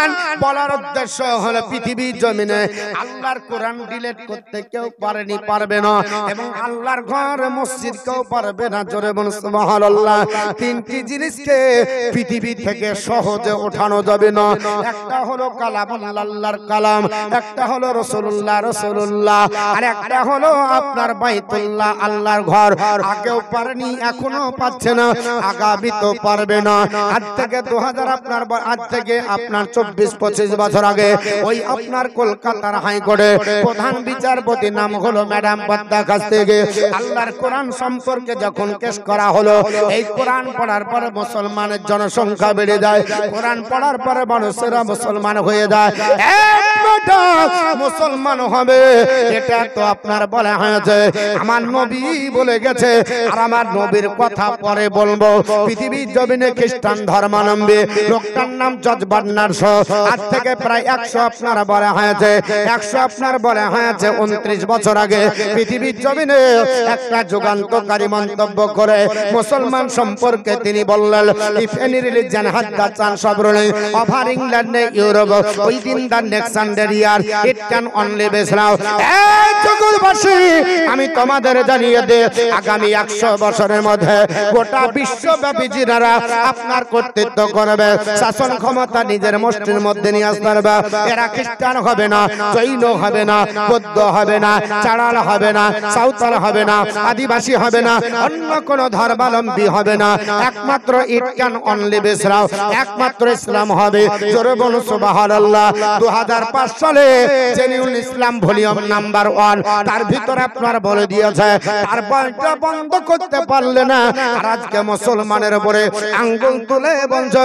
মুসলমান বলার উদ্দেশ্য হলো পৃথিবীর জমিনে আল্লাহর কোরআন ডিলিট করতে কেউ পারেনি, পারবে না, এবং আল্লাহর ঘর মসজিদ কেউ পারবে না। জোরে বলুন সুবহানাল্লাহ। তিনটি জিনিসকে পৃথিবী থেকে সহজে ওঠানো যাবে না। একটা হলো কালামুল্লাহ, আল্লাহর কালাম, একটা হলো রাসূলুল্লাহ, আর একটা হলো আপনার বাইতুল্লাহ, আল্লাহর ঘর। আগেও পারেনি, এখনো পাচ্ছে না, আগামীতেও পারবে না। আজ থেকে 2000 আজ থেকে আপনার 24-25 বছর আগে ওই আপনার কলকাতার হাইকোর্টে প্রধান বিচারপতি নাম হলো ম্যাডাম পদ্মা কাছ থেকে আল্লাহর কোরআন সম্পর্কে যখন কেস করা হলো, এই কোরআন পড়ার পরে মুসলমানের জনসংখ্যা বেড়ে যায়, কোরআন পড়ার পরে মানুষেরা মুসলমান হয়ে যায়, মুসলমান হবে। এটা তো আপনার বলা হয়েছে, আমার নবী বলে গেছে, আর আমার নবীর কথা পরে বলবো। পৃথিবীর জমিনে খ্রিস্টান ধর্মাবলম্বী লোকটার নাম জর্জ বার্নার্ড শ, আজ থেকে প্রায় 100 আপনার বলা হয়েছে 100 আপনার বলা হয়েছে 29 বছর আগে পৃথিবীর জমিনে একটা যুগান্তকারী মন্তব্য করে মুসলমান সম্পর্কে তিনি বললেন, if any religion has the chance of ruling over England Europe within the next 100 year it can only be Islam. এই জগৎবাসী, আমি তোমাদের জানিয়ে দেই, আগামী 100 বছরের মধ্যে গোটা বিশ্বব্যাপী যারা আপনার কর্তৃত্ব করবে, শাসন ক্ষমতা নিজের মুষ্টির মধ্যে নিয়ে আসতে পারবে, এরা খ্রিস্টান হবে না, জৈন হবে না, বৌদ্ধ হবে না, চাড়াল হবে না, সাঁওতাল হবে না, আদিবাসী হবে না, অন্য কোন ধর্মাবলম্বী হবে না, একমাত্র ইট ক্যান অনলি বি ইসলাম, একমাত্র ইসলাম হবে। জোরে বলুন সুবহানাল্লাহ। 2005 সালে জেনুইন ইসলাম ভলিউম নাম্বার 1 তার ভিতরে আপনার বলে দিয়েছে, তার বইটা বন্ধ করতে পারলে না, আর আজকে মুসলমানের উপরে আঙ্গুল তুলে বলছো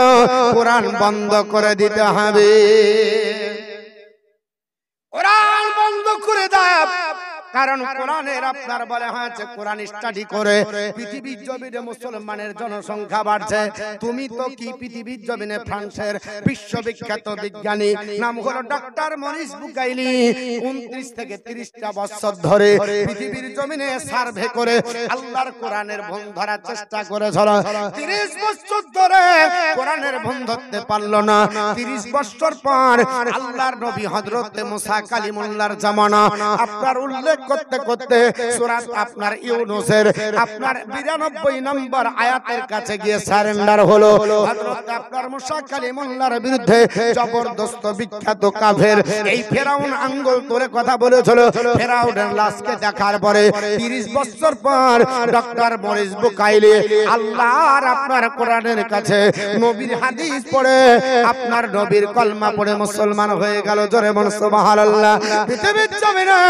কোরআন বন্ধ করে দিতে হবে, কোরআন বন্ধ করে দাও। কারণ কোরআনের আপনার বলা হয়েছে কোরআন স্টাডি করে পৃথিবীর জমিনে মুসলমানের জনসংখ্যা বাড়ছে। তুমি তো কি পৃথিবীর জমিনে ফ্রান্সের বিশ্ববিখ্যাত বিজ্ঞানী নাম হলো ডক্টর মরিস বুকাইলি 29 থেকে 30টা বছর ধরে পৃথিবীর জমিনে সার্ভে করে আল্লাহর কোরআনের ভুল ধরার চেষ্টা করেছিল। 30 বছর ধরে কোরআনের ভুল ধরতে পারলো না। 30 বছর পর আল্লাহর নবী হযরত মুসা কালিমুল্লাহর জামানা আপনার উল্লেখ করতে করতে সূরা আপনার ইউনূসের আপনার 92 নম্বর আয়াতের কাছে গিয়ে সারেন্ডার হলো। হযরত আপনার মুসা কালিমুল্লাহর বিরুদ্ধে জবরদস্ত বিখ্যাত কাফের এই ফেরাউন আঙ্গুল তুলে কথা বলেছিল। ফেরাউনের লাশকে দেখার পরে 30 বছর পর ডক্টর মরিস বুকাইলি আল্লাহর আপনার কোরআনের কাছে নবীর হাদিস পড়ে আপনার নবীর কলমা পড়ে মুসলমান হয়ে গেল। জোরে বলুন সুবহানাল্লাহ। পৃথিবীর জমিনে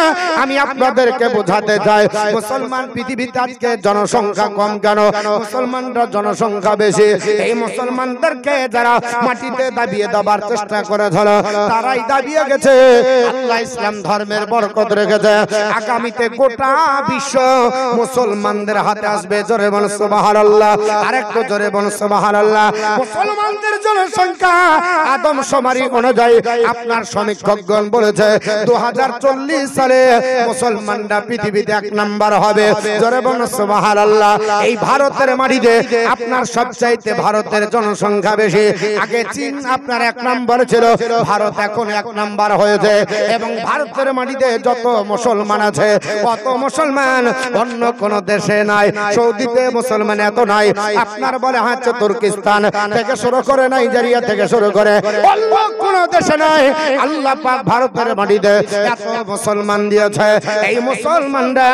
আমি আপনাদেরকে বোঝাতে চাই, মুসলমান পৃথিবীতে আজকে জনসংখ্যা কম কেন? মুসলমানরা জনসংখ্যা বেশি। এই মুসলমানদেরকে যারা মাটিতে দাবিয়ে দেবার চেষ্টা করেছিল, তারাই দাবিয়ে গেছে। আল্লাহ ইসলাম ধর্মের বরকত রেখেছে। আগামীতে গোটা বিশ্ব মুসলমানদের হাতে আসবে। জোরে বলুন সুবহানাল্লাহ। আরেকটু জোরে বলুন সুবহানাল্লাহ। মুসলমানদের জনসংখ্যা আদমশুমারি অনুযায়ী আপনার সমীক্ষকগণ বলেছে 2040 সালে মুসলমানরা পৃথিবীতে 1 নাম্বার হবে। জোরে বলুন সুবহানাল্লাহ। এই ভারতের মাটিতে আপনার সবচাইতে ভারতের জনসংখ্যা বেশি। আগে চীন আপনার 1 নাম্বার ছিল, ভারত এখন 1 নাম্বার হয়েছে। এবং ভারতের মাটিতে যত মুসলমান আছে কত মুসলমান অন্য কোন দেশে নাই। সৌদিতে মুসলমান এত নাই। আপনার বলে হচ্ছে তুর্কিস্তান থেকে শুরু করে নাইজেরিয়া থেকে শুরু করে অন্য কোন দেশে নাই। আল্লাহ পাক ভারতের মাটিতে এত মুসলমান দিয়েছে। এই মুসলমানরা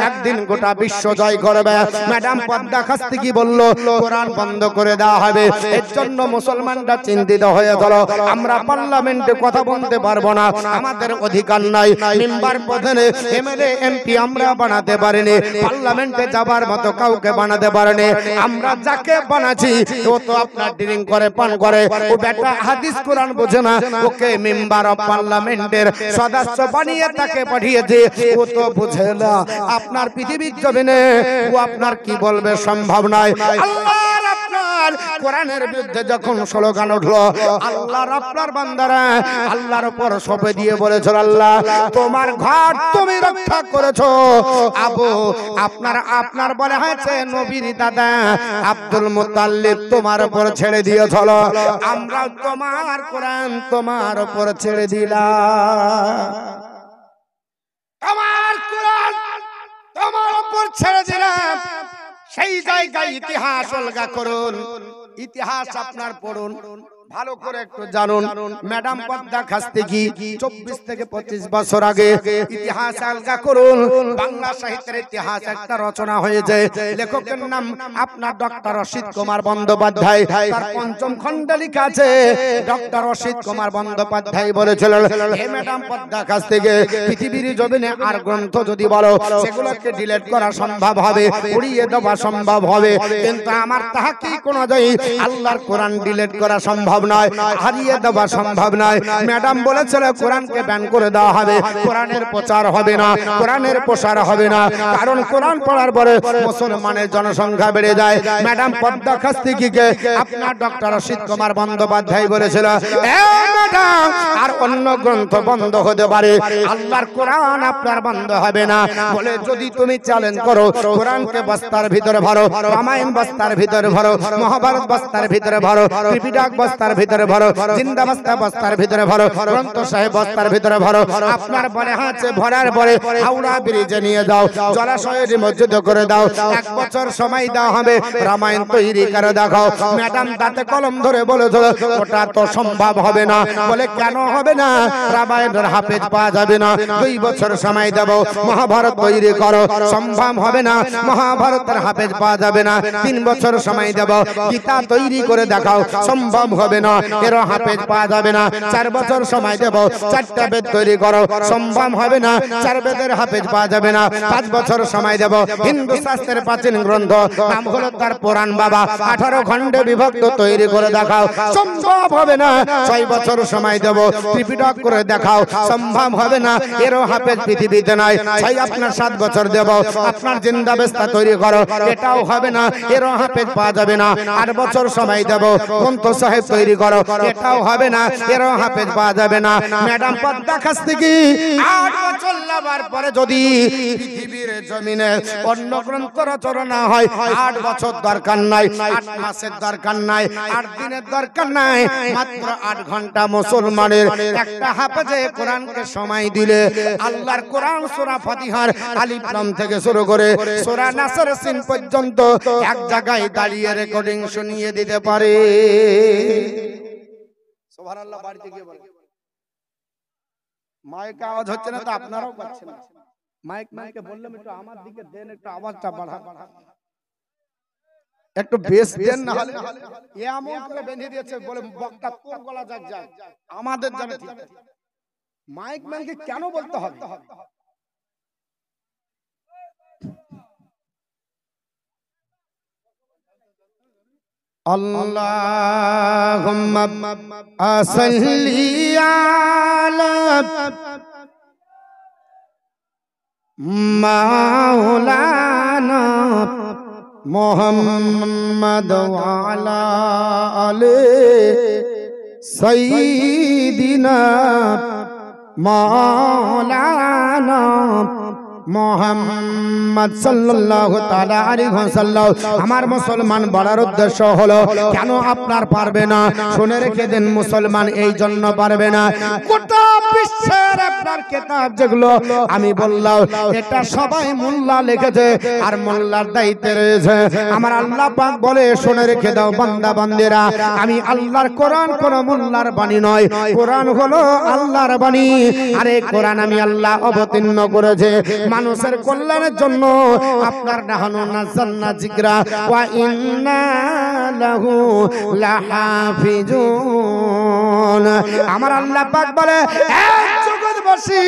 একদিন গোটা বিশ্ব জয় করবে। ম্যাডাম পদ্মা কাস্তি কি বলল? কোরআন বন্ধ করে দেওয়া হবে। এর জন্য মুসলমানরা চিন্তিত হয়ে গেল। আমরা পার্লামেন্টে কথা বলতে পারবো না, আমাদের অধিকার নাই। মেম্বার প্রধান এমএলএ এমপি আমরা বানাতে পারিনি, পার্লামেন্টে যাবার মতো কাউকে বানাতে পারিনি। আমরা যাকে বানাচ্ছি ও তো আপনার ড্রিঙ্ক করে, পান করে, ও বেটা হাদিস কোরআন বোঝে না, ওকে মেম্বার অফ পার্লামেন্টের সদস্য বানিয়ে তাকে পাঠিয়েছে, ও তো বুঝে না। আপনার পৃথিবীর জমিনে ও আপনার কি বলবে সম্ভব নয়। আল্লাহর আপনার কোরআনের বিরুদ্ধে যখন স্লোগান উঠলো, আল্লাহর আপনার বান্দারা আল্লাহর উপর সঁপে দিয়ে বলেছিল, আল্লাহ তোমার ঘর তুমি রক্ষা করেছো। আপনার বলা হয়েছে নবীর দাদা আব্দুল মুত্তালিব তোমার উপর ছেড়ে দিয়েছিল, আমরা তোমার কোরআন তোমার উপর ছেড়ে দিলাম। তোমার কোরআন তোমার উপর ছেড়ে দিলাম। সেই জায়গায় ইতিহাস অলগা করুন, ইতিহাস আপনার পড়ুন, ভালো করে একটু জানুন। ম্যাডাম পদ্মা খাস্তিগি 24 থেকে 25 বছর আগে ইতিহাস আলগা করুন। বাংলা সাহিত্যের ইতিহাস একটা রচনা হয়েছে, লেখকের নাম আপনার ডক্টর অসিত কুমার বন্দ্যোপাধ্যায়। তার পঞ্চম খণ্ডে লেখা আছে, ডক্টর অসিত কুমার বন্দ্যোপাধ্যায় বলেছিলেন, হে ম্যাডাম পদ্মা খাস্তিগি, পৃথিবীর জমিনে আর গ্রন্থ যদি বলো সেগুলোকে ডিলিট করা সম্ভব হবে, উড়িয়ে দেওয়া সম্ভব হবে, কিন্তু আমার তাহাকিক অনুযায়ী আল্লাহর কোরআন ডিলিট করা সম্ভব নয়, হারিয়ে দেওয়া সম্ভব নয়। ম্যাডাম বলেছিল কোরআনকে ব্যান করে দেওয়া হবে, কোরআনের প্রচার হবে না, কোরআনের প্রসার হবে না, কারণ কোরআন পড়ার পরে মুসলমানের জনসংখ্যা বেড়ে যায়। ম্যাডাম পদ্মা খাস্তিগিকে আপনার ডক্টর অসিত কুমার বন্দ্যোপাধ্যায় বলেছিল, ম্যাডাম আর অন্য গ্রন্থ বন্ধ হতে পারে, আল্লাহর কোরআন আপনার বন্ধ হবে না। বলে যদি তুমি চ্যালেঞ্জ করো, কোরআনকে বস্তার ভিতরে ভরো, রামায়ণ বস্তার ভিতরে ভরো, মহাভারত বস্তার ভিতরে ভরো, ত্রিপিটক বস্তার ভিতরে ভরো, জিন্দাবাস্তা বস্তার ভিতরে ভরো, গ্রন্থ সাহেব বস্তার ভিতরে ভরো, আপনার বলে হাতে ভরার পরে হাওড়া ব্রিজে নিয়ে যাও, জলাশয়ে নিমজ্জিত করে দাও, 1 বছর সময় দেওয়া হবে, রামায়ণ তৈরি করে দেখাও। ম্যাডাম দাঁতে কলম ধরে বলেছিল, ওটা তো সম্ভব হবে না। বলে কেন হবে না? রামায়ণের হাফেজ পাওয়া যাবে না, 2 বছর সময় দেব, মহাভারত তৈরি করো, সম্ভব হবে না, মহাভারতের হাফেজ পাওয়া যাবে না, 3 বছর সময় দেব, গীতা তৈরি করে দেখাও, সম্ভব হবে না, এর হাফেজ পাওয়া যাবে না, 4 বছর সময় দেব, 4টা বেদ তৈরি করো, সম্ভব হবে না, 4 বেদের হাফেজ পাওয়া যাবে না, 5 বছর সময় দেব, হিন্দু শাস্ত্রের প্রাচীন গ্রন্থ নাম হলো তার পুরাণ বাবা, 18 খণ্ডে বিভক্ত তৈরি করে দেখাও, সম্ভব হবে না, 6 বছর সময় দেব, ত্রিপিটক করে দেখাও, সম্ভব হবে না, এরও হাফেজ পৃথিবীতে নাই, 6 আপনার 7 বছর দেব, আপনার জিন্দাবেস্তা তৈরি করো, এটাও হবে না, এরও হাফেজ পাওয়া যাবে না, 8 বছর সময় দেব, গ্রন্থ সাহেব তৈরি করো, এটাও হবে না, এরও হাফেজ পাওয়া যাবে না। ম্যাডাম পদ্মা খাস্তিগি 8 বছর লাগার পরে যদি পৃথিবীর জমিনে অন্য গ্রন্থ রচনা না হয়, 8 বছর দরকার নাই, 8 মাসের দরকার নাই, 8 দিনের দরকার নাই, মাত্র 8 ঘন্টা মুসলমানের একটা হাফেজে কোরআনকে সময় দিলে আল্লাহর কোরআন সূরা ফাতিহার আলিফ লাম থেকে শুরু করে সূরা নাসর সিন পর্যন্ত এক জায়গায় দাঁড়িয়ে রেকর্ডিং শুনিয়ে দিতে পারে। সুবহানাল্লাহ। বাড়িতে গিয়ে বলেন, মাইকে আওয়াজ হচ্ছে না তো আপনারাও পাচ্ছেন না। মাইকে বললাম একটু আমার দিকে দেন, একটু আওয়াজটা বাড়ান, একটু বেশ দেন, না হলে এমন করে বেঁধে দিয়েছে বলে বক্তা তোর গলা যাক যায়, আমাদের জানে ঠিক মাইক ম্যানকে কেন বলতে হবে? আল্লাহুম্মা সাল্লি আলা মাওলানা মুহাম্মদ ওয়া আলা আলি সাইয়্যিদিনা মাওলানা মুহাম্মদ সাল্লাল্লাহু তাআলা আলাইহি ওয়াসাল্লাম। আমার মুসলমান বলার উদ্দেশ্য হলো কেন আপনার পারবে না? শুনে রেখে দেন, মুসলমান এই জন্য পারবে না, গোটা বিশ্বের আপনার কিতাব যেগুলো আমি বললাম এটা সবাই মোল্লা লিখেছে, আর মোল্লার দায়িত্বে রয়েছে। আমার আল্লাহ পাক বলে শুনে রেখে দাও বান্দা বান্দিরা, আমি আল্লাহর কোরআন কোন মোল্লার বাণী নয়, কোরআন হলো আল্লাহর বাণী। আর এই কোরআন আমি আল্লাহ অবতীর্ণ করেছে মানুষের কল্যাণের জন্য। আপনার নাহনু নাযালনা যিকরা ওয়া ইন্না লাহু লাহাফিজুন। আমার আল্লাহ পাক বলে এক জগৎ বসি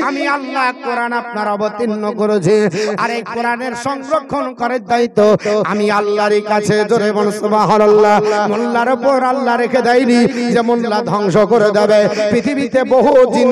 আমি আল্লাহ কোরআন আপনার অবতীর্ণ করেছি, আর এই কোরআনের সংরক্ষণ করার দায়িত্ব আমি আল্লাহরই কাছে। জোরে বলুন সুবহানাল্লাহ। মোল্লার উপর আল্লাহ রেখে দেয়নি যে মোল্লা ধ্বংস করে দেবে। পৃথিবীতে বহু জিন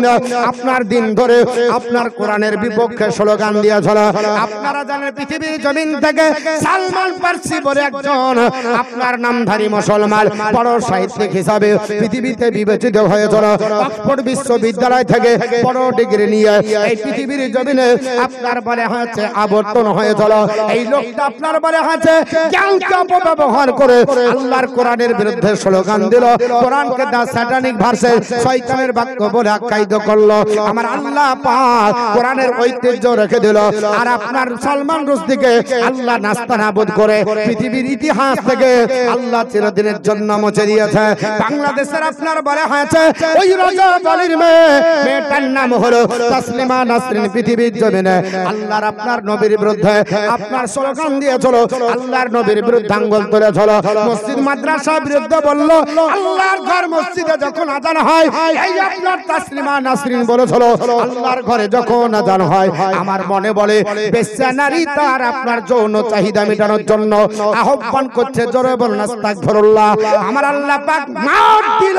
আপনার দিন ধরে আপনার কোরআনের বিপক্ষে স্লোগান দিয়েছিল। আপনারা জানেন পৃথিবীর জমিন থেকে সালমান ফার্সি বলে একজন আপনার নামধারী মুসলমান বড় সাহিত্যিক হিসাবে পৃথিবীতে বিবেচিত হয়েছিল। অক্সফোর্ড বিশ্ববিদ্যালয় থেকে বড় ডিগ্রি নিয়ে এই পৃথিবীর জমিনে আপনার বলে হয়েছে আবর্তন হয়েছিল। এই লোকটা আপনার বলে হয়েছে জ্ঞানকে অপব্যবহার করে আল্লাহর কোরআনের বিরুদ্ধে স্লোগান দিল। কোরআনকে দা স্যাটানিক ভার্সে শয়তানের বাক্য বলে আখ্যায়িত করলো। আমার আল্লাহ পাক কোরআনের ঐতিহ্য রেখে দিল। আর আপনার সালমান রুশদিকে আল্লাহ নাস্তানাবুদ করে পৃথিবীর ইতিহাস থেকে আল্লাহ চিরদিনের জন্য মুছে দিয়েছে। বাংলাদেশের আপনার বলে হয়েছে ওই রজব আলীর মেয়েটার নাম হলো তাসলিমা নাসরিন পৃথিবীর জমিনে আল্লাহর আপনার নবীর বিরুদ্ধে আপনার স্লোগান দিয়েছিল, আল্লাহর নবীর বিরুদ্ধে আঙ্গুল তুলেছিল। মসজিদ মাদ্রাসার বিরুদ্ধে বলল। আল্লাহর ঘর মসজিদে যখন আজান হয় এই আপনার তাসলিমা নাসরিন বলেছিল আল্লাহর ঘরে যখন আজান হয় আমার মনে বলে বেশ্যা নারী তার আপনার যৌন চাহিদা মেটানোর জন্য আহ্বান করছে। জোরে বলুন আস্তাগফিরুল্লাহ। আমার আল্লাহ পাক মার দিল।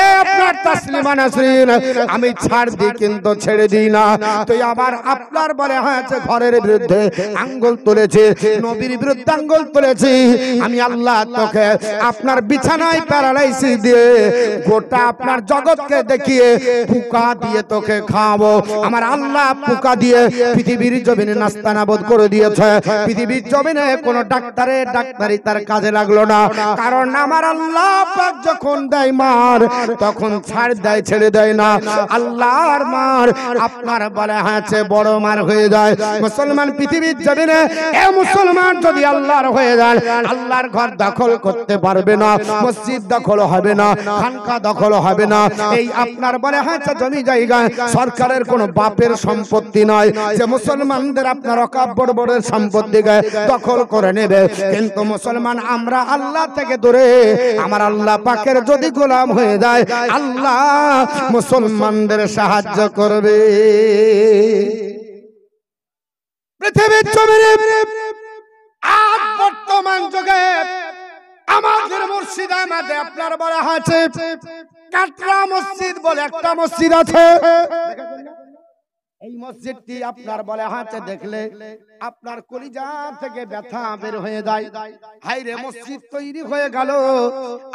এ আপনার তাসলিমা নাসরিন আমি ছাড় দিই কিন্তু ছেড়ে দিই না। তুই আবার আপনার বলে হয়েছে ঘরের বিরুদ্ধে আঙ্গুল তুলেছে, নবীর বিরুদ্ধে আঙ্গুল তুলেছি। আমি আল্লাহ তোকে আপনার বিছানায় প্যারালাইসিস দিয়ে গোটা আপনার জগৎকে দেখিয়ে পোকা দিয়ে তোকে খাওয়াবো। আমার আল্লাহ পোকা দিয়ে পৃথিবীর জমিনে নাস্তানাবুদ করে দিয়েছে। পৃথিবীর জমিনে কোন ডাক্তারি তার কাজে লাগলো না, কারণ আমার আল্লাহ পাক যখন দেয় মার তখন ছাড় দেয়, ছেড়ে দেয় না। আল্লাহর মার আপনার বলে হয়েছে বড় মার হয়ে যায়। মুসলমান পৃথিবীর জমিনে এ মুসলমান যদি আল্লাহর হয়ে যায় আল্লাহর ঘর দখল করতে পারবে না, মসজিদ দখল হবে না, খানকা দখল হবে না। এই আপনার বলে হয়েছে জমি জায়গায় সরকারের কোনো বাপের সম্পত্তি নয় যে মুসলমানদের আপনার অকাব্যের সম্পত্তিকে দখল করে নেবে। কিন্তু মুসলমান আমরা আল্লাহ থেকে দূরে আমার আল্লাহ পাকের যদি গোলাম হয়ে যায় আল্লাহ মুসলমানদের সাহায্য করবে। পৃথিবীর জমিনে আজ বর্তমান যুগে আমাদের মুর্শিদ আহমদে আপনার বলা হয়েছে কাটরা মসজিদ বলে একটা মসজিদ আছে। এই মসজিদটি আপনার বলে হয়েছে দেখলে আপনার কলিজা থেকে ব্যথা বের হয়ে যায়। হায়রে মসজিদ তৈরি হয়ে গেল,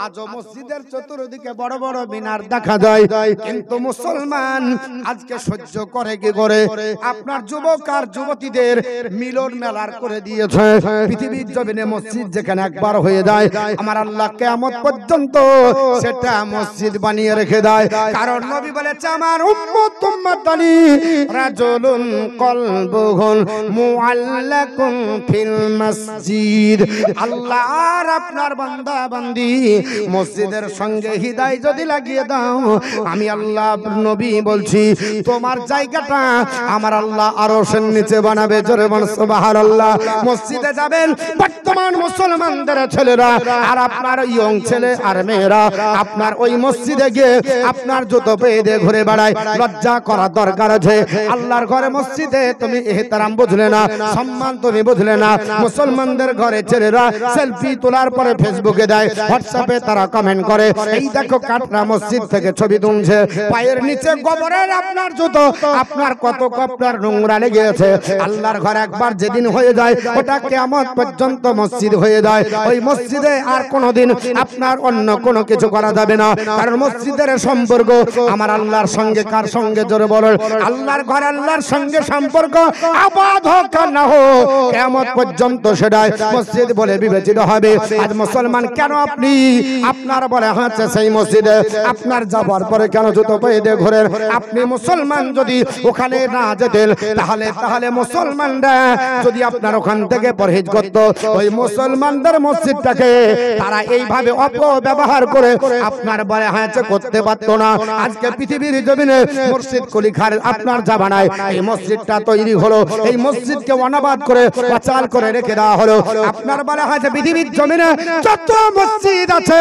আজও মসজিদের চতুর্দিকে বড় বড় মিনার দেখা যায়, কিন্তু মুসলমান আজকে সহ্য করে কি করে? আপনার যুবক আর যুবতীদের মিলন মেলার করে দিয়েছে। পৃথিবীর জমিনে মসজিদ যেখানে একবার হয়ে যায় আমার আল্লাহ কিয়ামত পর্যন্ত সেটা মসজিদ বানিয়ে রেখে দেয়। কারণ নবী বলেছে আমার উম্মত উম্মতানি রাজুলুন কলবুহুল মুআল্লাকুন ফিল মসজিদ। আল্লাহর আপনার বান্দা বান্দি মসজিদের সঙ্গে হৃদয় যদি লাগিয়ে দাও আমি আল্লাহ নবী বলছি তোমার জায়গাটা আমার আল্লাহ আরশের নিচে বানাবে। জোরে বলুন সুবহানাল্লাহ। মসজিদে যাবেন বর্তমান মুসলমানদের ছেলেরা আর আপনার ইয়ং ছেলে আর মেয়েরা আপনার ওই মসজিদে গিয়ে আপনার জুতো পেয়ে দিয়ে ঘুরে বেড়ায়। লজ্জা করা দরকার আছে। আল্লাহর ঘরে মসজিদে তুমি ইহতারাম বুঝলে না, সম্মান তুমি বুঝলে না। মুসলমানদের ঘরে ছেলেরা সেলফি তোলার পরে ফেসবুকে দেয়, হোয়াটসঅ্যাপে তারা কমেন্ট করে এই দেখো কাটরা মসজিদ থেকে ছবি তুলছে, পায়ের নিচে গোবরের আপনার জুতো, আপনার কত আপনার নোংরা লেগে আছে। আল্লাহর ঘর একবার যেদিন হয়ে যায় ওটা কিয়ামত পর্যন্ত মসজিদ হয়ে যায়। ওই মসজিদে আর কোনোদিন আপনার অন্য কোনো কিছু করা যাবে না, কারণ মসজিদের সম্পর্ক আমার আল্লাহর সঙ্গে। কার সঙ্গে? জোরে বলেন। আল্লাহর ঘর আল্লাহর সঙ্গে সম্পর্ক আবাদ হোক আর না হোক কিয়ামত পর্যন্ত সেটাই মসজিদ বলে বিবেচিত হবে। আজ মুসলমান কেন আপনি আপনার বলে হচ্ছে সেই মসজিদে আপনার যাবার পরে কেন জুতো পেয়ে দিয়ে ঘোরেন? আপনি মুসলমান যদি ওখানে না যেতেন তাহলে মুসলমানরা যদি আপনার ওখান থেকে পরহেজ করত ওই মুসলমানদের মসজিদটাকে তারা এইভাবে অপব্যবহার করে আপনার বলে হচ্ছে করতে পারতো না। আজকে পৃথিবীর জমিনে মুর্শিদ কুলি খার আপনার জাবান বানায় এই মসজিদটা তৈরি হলো, এই মসজিদকে অনাবাদ করে অচাল করে রেখে দেওয়া হলো। আপনার বলা হয় যে পৃথিবীর জমিনে যত মসজিদ আছে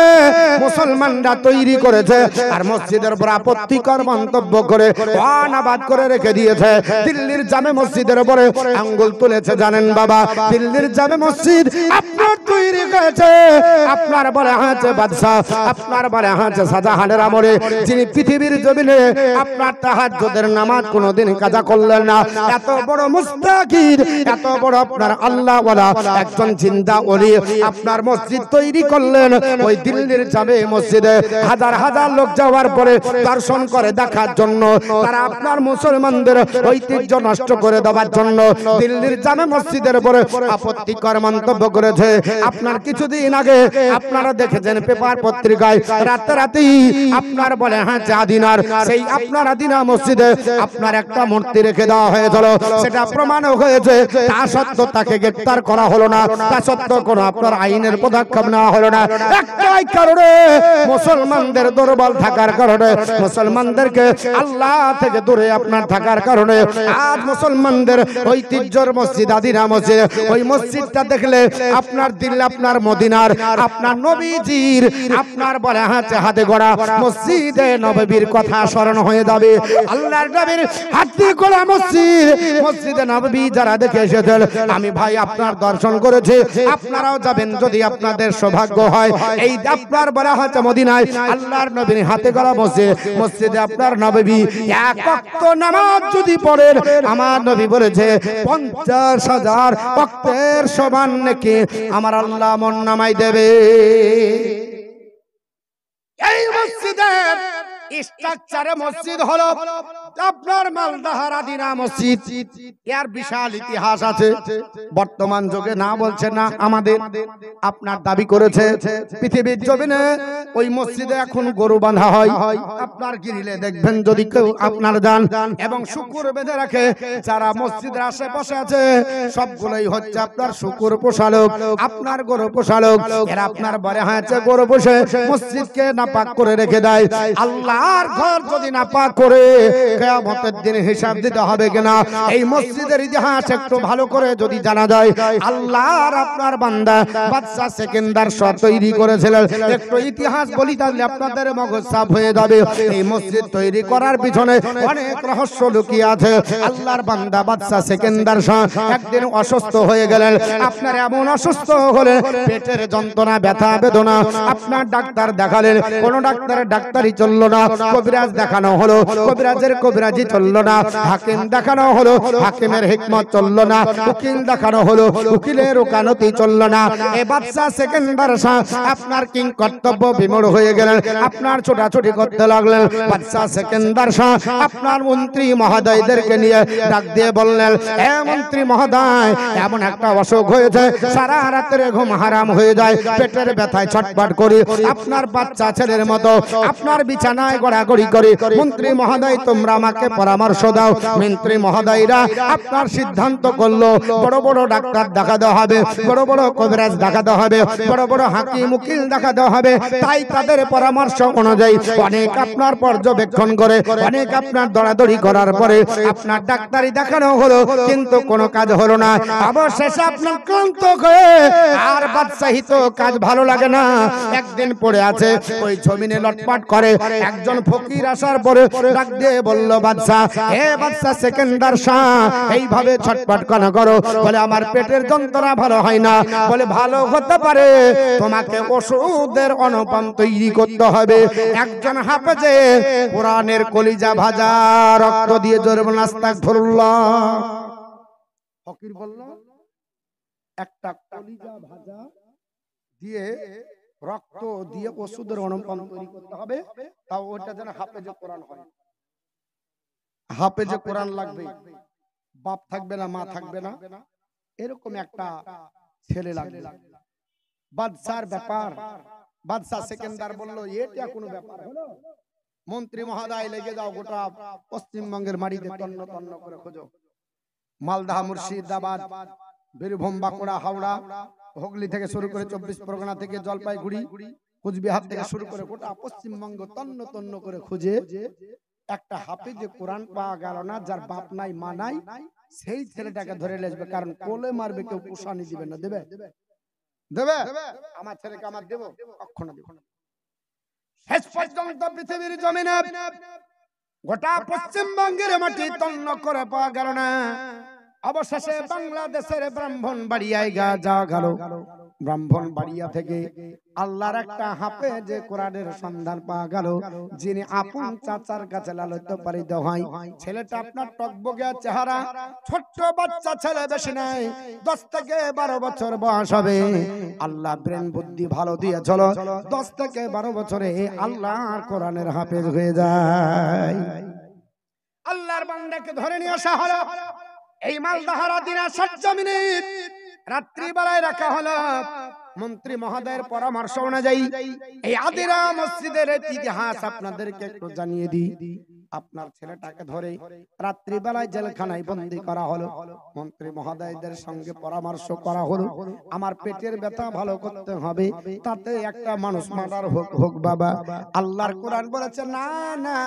মুসলমানরা তৈরি করেছে আর মসজিদের উপর আপত্তিকর মন্তব্য করে অনাবাদ করে রেখে দিয়েছে। দিল্লির জামে মসজিদের উপরে আঙ্গুল তুলেছে জানেন বাবা, দিল্লির জামে মসজিদ আপনার তৈরি করেছে আপনার বলে আছে বাদশাহ, আপনার বলে আছে শাহজাহানের আমলে, যিনি পৃথিবীর জমিনে আপনার তাহাজ্জুদের নামাজ কোনোদিন কাজা করলেন না। এত বড় মুস্তাকির, এত বড় আপনার আল্লাহ ওয়ালা একজন জিন্দা ওলি আপনার মসজিদ তৈরি করলেন। ওই দিল্লির জামে মসজিদে হাজার হাজার লোক যাওয়ার পরে দর্শন করে দেখার জন্য, তারা আপনার মুসলমানদের ঐতিহ্য নষ্ট করে দেওয়ার জন্য দিল্লির জামে মসজিদের উপরে আপত্তিকর মন্তব্য করেছে। আপনার কিছুদিন আগে আপনারা দেখেছেন পেপার পত্রিকায় রাতারাতি আপনার বলে হ্যাঁ আদিনার সেই আপনার আদিনা মসজিদে আপনার একটা মূর্তি রেখে দেওয়া হয়েছিল, সেটা প্রমাণ হয়েছে। তা সত্ত্বেও তাকে গ্রেফতার করা হলো না, তা সত্ত্বেও কোনো আপনার আইনের পদক্ষেপ নেওয়া হলো না। একটাই কারণে মুসলমানদের দুর্বল থাকার কারণে, মুসলমানদেরকে আল্লাহ থেকে দূরে আপনার থাকার কারণে আজ মুসলমানদের ঐতিহ্যর মসজিদ আদিনা মসজিদ, ওই মসজিদটা দেখলে আপনার দিল আপনার মদিনার আপনার নবীজির আপনার বলে হাতে গড়া মসজিদে নববীর কথা স্মরণ হয়ে যাবে। আল্লাহর নবীর হাতে গড়া মসজিদ, মসজিদে নববী যারা দেখে এসেছেন, আমি ভাই আপনার দর্শন করেছি, আপনারাও যাবেন যদি আপনাদের সৌভাগ্য হয়। এই আপনার বলা হচ্ছে মদিনায় আল্লাহর নবীর হাতে গড়া মসজিদ, মসজিদে আপনার নববী এক ওয়াক্ত নামাজ যদি পড়েন, আমার নবী বলেছে 50,000 ওয়াক্তের সমান নাকি আমার আল্লাহ মন নামাই দেবে। এই মসজিদের স্ট্রাকচারে মসজিদ হলো আপনার মালদাহার আদিনা মসজিদ, এর বিশাল ইতিহাস আছে। বর্তমান যুগে না বলছে না, আমাদের আপনার দাবি করেছে পৃথিবীর জমিনে ওই মসজিদে এখন গরু বাঁধা হয়। আপনার গিরিলে দেখবেন যদি কেউ আপনার যান এবং শুকুর বেঁধে রাখে, যারা মসজিদের আশেপাশে আছে সবগুলোই হচ্ছে আপনার শুকুর পোষালক, আপনার গরু পোষালক। এরা আপনার বলে হয়েছে গরু পোষে মসজিদকে নাপাক করে রেখে দেয়। আল্লাহর ঘর যদি নাপাক করে কিয়ামতের দিন হিসাব দিতে হবে কিনা। এই মসজিদের ইতিহাস একটু ভালো করে যদি জানা যায়, আল্লাহর আপনার বান্দা বাদশা সেকেন্দার শাহ তৈরি করেছিলেন। একটু ইতিহাস বলি তাহলে আপনাদের মগজ সাফ হয়ে যাবে। এই মসজিদ তৈরি করার পিছনে অনেক রহস্য লুকিয়ে আছে। আল্লাহর বান্দা বাদশা সেকেন্দার শাহ একদিন অসুস্থ হয়ে গেলেন। আপনার এমন অসুস্থ হলেন, পেটের যন্ত্রণা, ব্যথা বেদনা, আপনার ডাক্তার দেখালেন, কোন ডাক্তারের ডাক্তারি চললো না। কবিরাজ দেখানো হলো, কবিরাজের কবিরাজি চললো না। হাকিম দেখানো হলো, হাকিমের হিকমত চললো না। উকিল দেখানো হলো, উকিলের ওকালতি চললো না। এই বাদশা সেকেন্দার শাহ আপনার কিং কর্তব্য বিমূঢ় হয়ে গেলেন, আপনার ছোটাছুটি করতে লাগলেন। বাদশা সেকেন্দার শাহ আপনার মন্ত্রী মহোদয়দেরকে নিয়ে ডাক দিয়ে বললেন, এ মন্ত্রী মহোদয়, এমন একটা অসুখ হয়েছে, সারা রাতের ঘুম হারাম হয়ে যায়, পেটের ব্যথায় ছটফট করি, আপনার বাচ্চা ছেলের মতো আপনার বিছানায় গড়াগড়ি করে। মন্ত্রী মহোদয় তোমরা আমাকে পরামর্শ দাও। মন্ত্রী মহোদয়রা আপনার সিদ্ধান্ত করলো বড় বড় ডাক্তার দেখাতে হবে, বড় বড় কবিরাজ দেখাতে হবে, বড় বড় হাকিম উকিল দেখাতে হবে। তাই তাদের পরামর্শ অনুযায়ী অনেক আপনার পর্যবেক্ষণ করে, অনেক আপনার দৌড়াদৌড়ি করার পরে আপনার ডাক্তারি দেখানো হলো, কিন্তু কোনো কাজ হলো না। অবশেষে আপনার ক্লান্ত হয়ে আর বাদশাহী তো কাজ ভালো লাগে না, একদিন পড়ে আছে ওই জমিনে লটপাট করে। একজন ফকির আসার পরে ডাক দিয়ে বলল, বাদশা, হে বাদশা সেকেন্দার শাহ, এইভাবে ছটপট কেন করো? বলে আমার পেটের যন্ত্রণা ভালো হয় না। বলে ভালো হতে পারে, তোমাকে ওষুধের অনুপান তৈরি করতে হবে। একজন হাফেজে কোরআনের কলিজা ভাজা রক্ত দিয়ে জোরে বলেন আস্তাগফিরুল্লাহ। ফকির বলল, একটা কলিজা ভাজা দিয়ে রক্ত দিয়ে ওষুধের অনুপান তৈরি করতে হবে, তাও ওটা যেন হাফেজে কোরআন হয়। হাফেজে কোরআন লাগবে, বাপ থাকবে না, মা থাকবে না, এরকম একটা ছেলে লাগবে। বাদশার ব্যাপার। বাদশা সেকেন্দার বলল, এটা কোনো ব্যাপার হলো? মন্ত্রী মহোদয় লেগে যাও, গোটা পশ্চিমবঙ্গের মাটিতে তন্ন তন্ন করে খোঁজো। মালদা, মুর্শিদাবাদ, বীরভূম, বাঁকুড়া, হাওড়া, হুগলি থেকে শুরু করে 24 পরগনা থেকে জলপাইগুড়ি, কুচবিহার থেকে শুরু করে গোটা পশ্চিমবঙ্গ তন্ন তন্ন করে খুঁজে একটা হাফেজে কোরআন পাওয়া গেল না, যার বাপ নাই মা নাই, সেই ছেলেটাকে ধরে লেসবে, কারণ কোলে মারবে, কেউ কুশানি দিবে না। দেবে দেবে আমার ছেলেকে আমার দেব, কখনো দেব না। শেষ পর্যন্ত পৃথিবীর জমিনে গোটা পশ্চিমবঙ্গের মাটি তন্ন করে পাওয়া গেল না। অবশেষে বাংলাদেশের ব্রাহ্মণবাড়িয়ায় যাওয়া গেল। ব্রাহ্মণবাড়িয়া থেকে আল্লাহর একটা হাফেজ কোরআনের সন্ধান পাওয়া গেল, যিনি আপন চাচার কাছে লালিত পালিত হয়। ছেলেটা আপনার টকবগে চেহারা, ছোট্ট বাচ্চা ছেলে, বেশি নাই, 10 থেকে 12 বছর বয়স হবে। আল্লাহ ব্রেন বুদ্ধি ভালো দিয়ে চলো, 10 থেকে 12 বছরে আল্লাহর কোরআনের হাফেজ হয়ে যায়। আল্লাহর বান্দাকে ধরে নিয়ে আসা হলো এই মালদাহারা দিনা 60 মিনিট রাত্রি বেলায় রাখা হলো। মন্ত্রী মহোদয়ের পরামর্শ অনুযায়ী এই আদিরা মসজিদের ইতিহাস আপনাদেরকে একটু জানিয়ে দিই। আপনার ছেলেটাকে ধরে রাত্রি বেলায় জেলখানায় বন্দী করা হলো। মন্ত্রী মহোদয়দের সঙ্গে পরামর্শ করা হলো, আমার পেটের ব্যথা ভালো করতে হবে, তাতে একটা মানুষ মার্ডার হোক বাবা। আল্লাহর কোরআন বলেছে না না,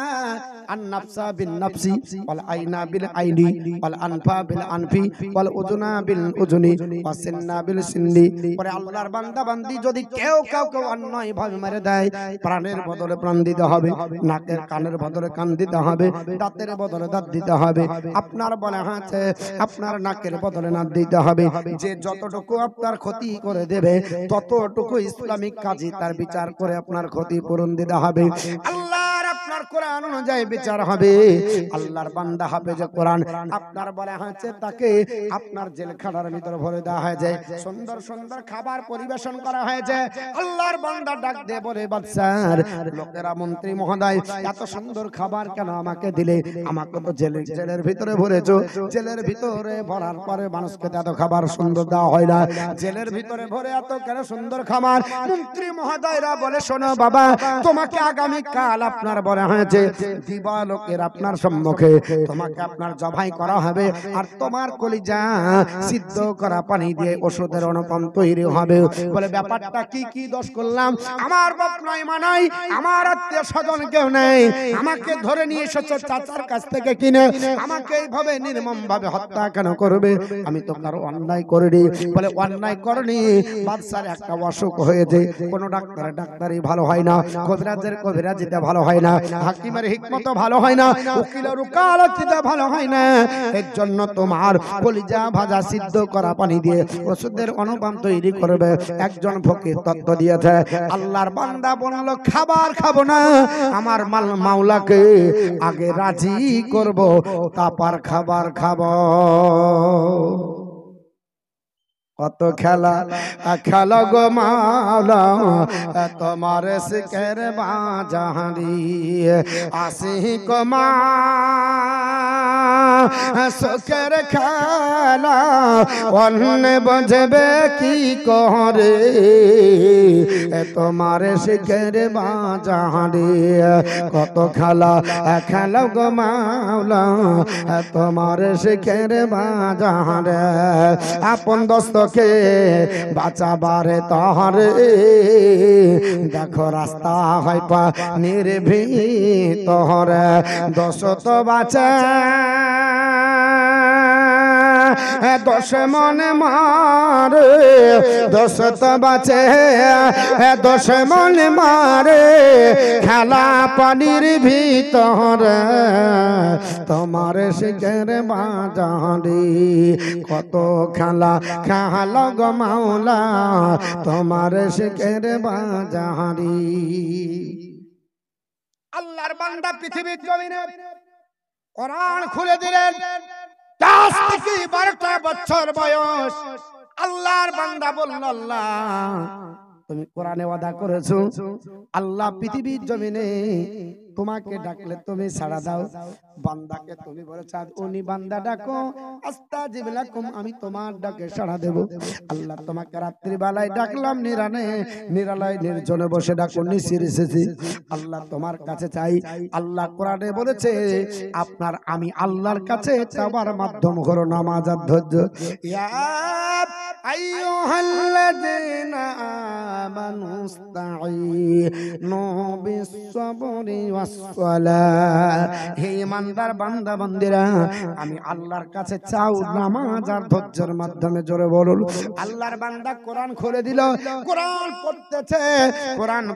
আন-নাফসা বিন-নাফসি ওয়াল আইনা বিল-আইনি ওয়াল আনফা বিল-আনফি ওয়াল উযুনা বিল-উযুনি ওয়াস সিন্না বিল-সিন্নি। পরে আল্লাহর বান্দা বান্দি যদি কেউ কাউকে অন্যায় ভাবে মেরে দেয়, প্রাণের বদলে প্রাণ দিতে হবে, নাকের কানের বদলে কান দিতে হবে, দাঁতের বদলে দাঁত দিতে হবে। আপনার বলে হাতে আপনার নাকের বদলে নাক দিতে হবে। যে যতটুকু আপনার ক্ষতি করে দেবে, ততটুকু ইসলামিক কাজী তার বিচার করে আপনার ক্ষতি পূরণ দিতে হবে। আল্লাহর আপনার কোরআন অনুযায়ী বিচার হবে। আল্লাহর বান্দা হাফেজ কোরআন, আপনার বলে হাতে তাকে আপনার জেলখানার ভিতর ভরে দেওয়া হয়েছে, সুন্দর সুন্দর খাবার পরিবেশন করা হয়েছে। আল্লাহর বান্দা ডাক দিয়ে বলে, বাদশার লোকেরা, মন্ত্রী মহোদয়, এত সুন্দর খাবার কেন আমাকে দিলে? আমাকে তো জেলের ভিতরে ভরেছো, জেলের ভিতরে ভরার পরে মানুষকে এত খাবার সুন্দর দেওয়া হয় না, জেলের ভিতরে ভরে এত কেন সুন্দর খাবার? মন্ত্রী মহোদয়রা বলে, শোনো বাবা, তোমাকে আগামী কাল আপনার বলা হয়েছে দিবালোকের আপনার সম্মুখে তোমাকে আপনার জবাই করা হবে, আর তোমার কলিজা সিদ্ধ করা পানি দিয়ে ওষুধের অনুপম তৈরি হবে। বলে, ব্যাপারটা কি? কি দোষ করলাম? আমার বাপ নাই মা নাই, আমার আত্মীয় স্বজন কেউ নেই, আমাকে ধরে নিয়ে এসেছো চাচার কাছ থেকে কিনে, আমাকে এইভাবে নির্মম ভাবে হত্যা কেন করবে? আমি তো কারো অন্যায় করিনি। বলে, অন্যায় করনি, বাদশার একটা অসুখ হয়েছে, কোন ডাক্তারি ভালো হয় না, কবিরাজের কবিরাজিতে ভালো হয় না, হাকিমের হিকমত ভালো হয় না, উকিলের উকালতিতে ভালো হয় না, এর জন্য তোমার কলিজা ভাজা সিদ্ধ করা পানি দিয়ে ওষুধের অনুপম তৈরি করবে। একজন ফকির তত্ত্ব দিয়েছে। আল্লাহর বান্দা বলল, খাবার খাবো না, আমার মাওলাকে আগে রাজি করব, তারপর খাবার খাবো। কত খেলা খেলা গো মাওলা, তোমার শিকের বাজারি আসি কমা সুখের খেলা, অন্য বুঝবে কি করে, তোমার শিকের বাজারি। কত খেলা খেলা গো মাওলা, তোমার শিকের বাজারে, আপন দোস্তকে বাঁচাবারে তাহারে, দেখো রাস্তা হয় পা নির্ভীত হরে, দোষ তো বাঁচে দোষ মনে মারে, দোষ তো বাঁচে দোষ মনে মারে, খেলা পানির ভিতরে তোমার শিখের বাজারি। কত খেলা খেলা গো মাওলা, তোমার শিখের বাজারি। আল্লাহর বান্দা পৃথিবীর জমিনে কোরআন খুলে দিলেন, 10 থেকে 12টা বছর বয়স। আল্লাহর বান্দা বলল, আল্লাহ তুমি কোরআনে ওয়াদা করেছো, আল্লাহ পৃথিবীর জমিনে তোমাকে ডাকলে তুমি সাড়া দাও। বান্দাকে তুমি বলেছ, উনি বান্দা ডাকো, আস্তাজিব লাকুম, আমি তোমার ডাকে সাড়া দেব। আল্লাহ তোমাকে রাত্রি বেলায় ডাকলাম, নিরালায় নির্জনে বসে ডাকো, নিশির এসেছি। আল্লাহ তোমার কাছে চাই। আল্লাহ কোরআনে বলেছে, আপনার আমি আল্লাহর কাছে চাওয়ার মাধ্যম হলো নামাজ আর ধৈর্য। আইয়ুহাল্লাযীনা আমানুস্তাঈনু বিস-সাবরি ওয়াস-সালাহ। হে ঈমানদার বান্দা বান্দিরা, আমি আল্লাহর কাছে চাও নামাজ আর ধৈর্যের মাধ্যমে। জোরে বলুন। আল্লাহর বান্দা কোরআন খুলে দিল, কোরআন পড়তেছে, কোরআন